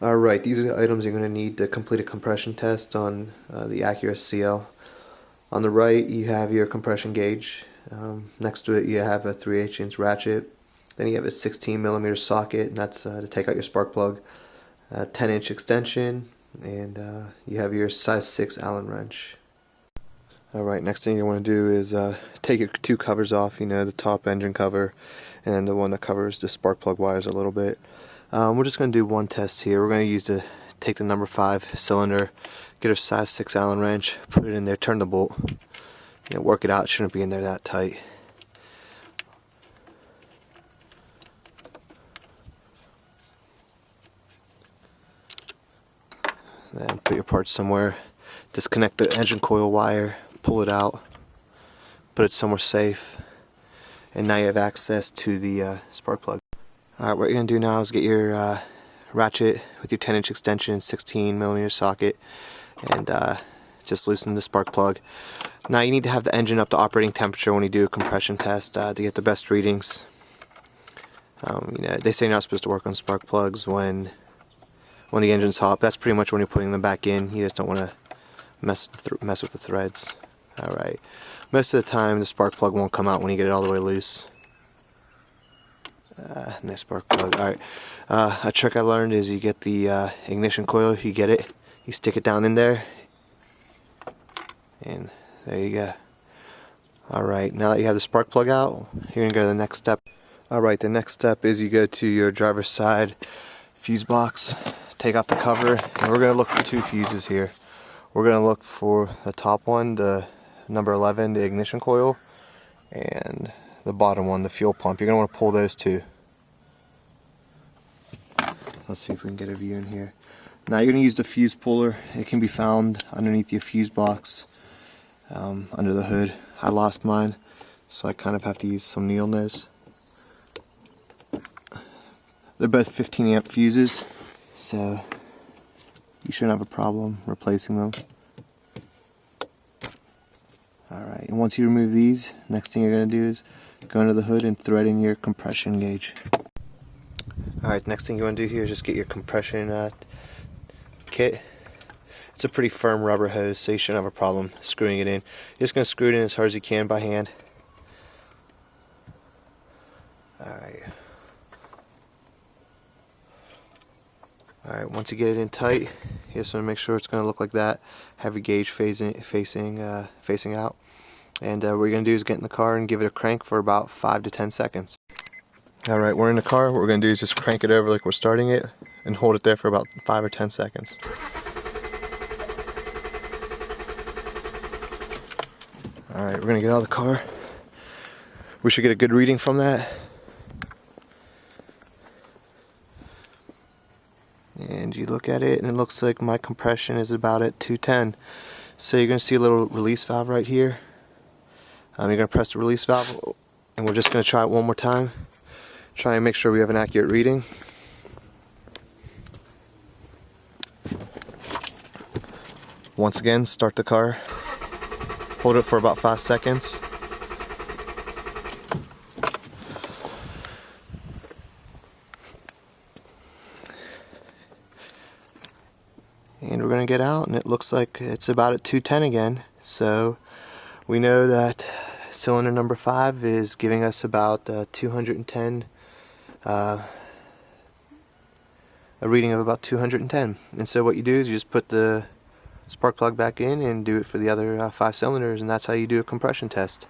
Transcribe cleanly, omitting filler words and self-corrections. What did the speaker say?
Alright, these are the items you're going to need to complete a compression test on the Acura CL. On the right you have your compression gauge. Next to it you have a 3/8" ratchet. Then you have a 16mm socket, and that's to take out your spark plug. A 10" extension, and you have your size 6 Allen wrench. Alright, next thing you want to do is take your two covers off, the top engine cover and the one that covers the spark plug wires a little bit. We're just going to do one test here. We're going to take the number 5 cylinder, get our size 6 Allen wrench, put it in there, turn the bolt, work it out. It shouldn't be in there that tight. Then put your parts somewhere, disconnect the engine coil wire, pull it out, put it somewhere safe, and now you have access to the spark plug. Alright, what you're going to do now is get your ratchet with your 10" extension, 16mm socket, and just loosen the spark plug. Now you need to have the engine up to operating temperature when you do a compression test to get the best readings. They say you're not supposed to work on spark plugs when the engine's hot. That's pretty much when you're putting them back in. You just don't want to mess with the threads. Alright, most of the time the spark plug won't come out when you get it all the way loose. Nice spark plug. Alright, a trick I learned is you get the ignition coil, you get it, you stick it down in there, and there you go. Alright, now that you have the spark plug out, you're going to go to the next step. Alright, the next step is you go to your driver's side fuse box, take off the cover, and we're going to look for two fuses here. We're going to look for the top one, the number 11, the ignition coil, and the bottom one, the fuel pump. You're going to want to pull those two. Let's see if we can get a view in here. Now you're going to use the fuse puller. It can be found underneath your fuse box, under the hood. I lost mine, so I kind of have to use some needle nose. They're both 15-amp fuses, so you shouldn't have a problem replacing them. Alright, and once you remove these, next thing you're going to do is go under the hood and thread in your compression gauge. Alright, next thing you want to do here is just get your compression kit. It's a pretty firm rubber hose, so you shouldn't have a problem screwing it in. You're just going to screw it in as hard as you can by hand. Alright. Alright, once you get it in tight, you just want to make sure it's going to look like that. Have your gauge facing out. And what you're going to do is get in the car and give it a crank for about 5 to 10 seconds. Alright, we're in the car. What we're going to do is just crank it over like we're starting it and hold it there for about 5 or 10 seconds. Alright, we're going to get out of the car. We should get a good reading from that. And you look at it and it looks like my compression is about at 210. So you're going to see a little release valve right here. You're going to press the release valve, and we're just going to try it one more time. Try and make sure we have an accurate reading. Once again, start the car. Hold it for about 5 seconds. And we're going to get out, and it looks like it's about at 210 again. So we know that cylinder number 5 is giving us about 210, a reading of about 210. And so what you do is you just put the spark plug back in and do it for the other 5 cylinders, and that's how you do a compression test.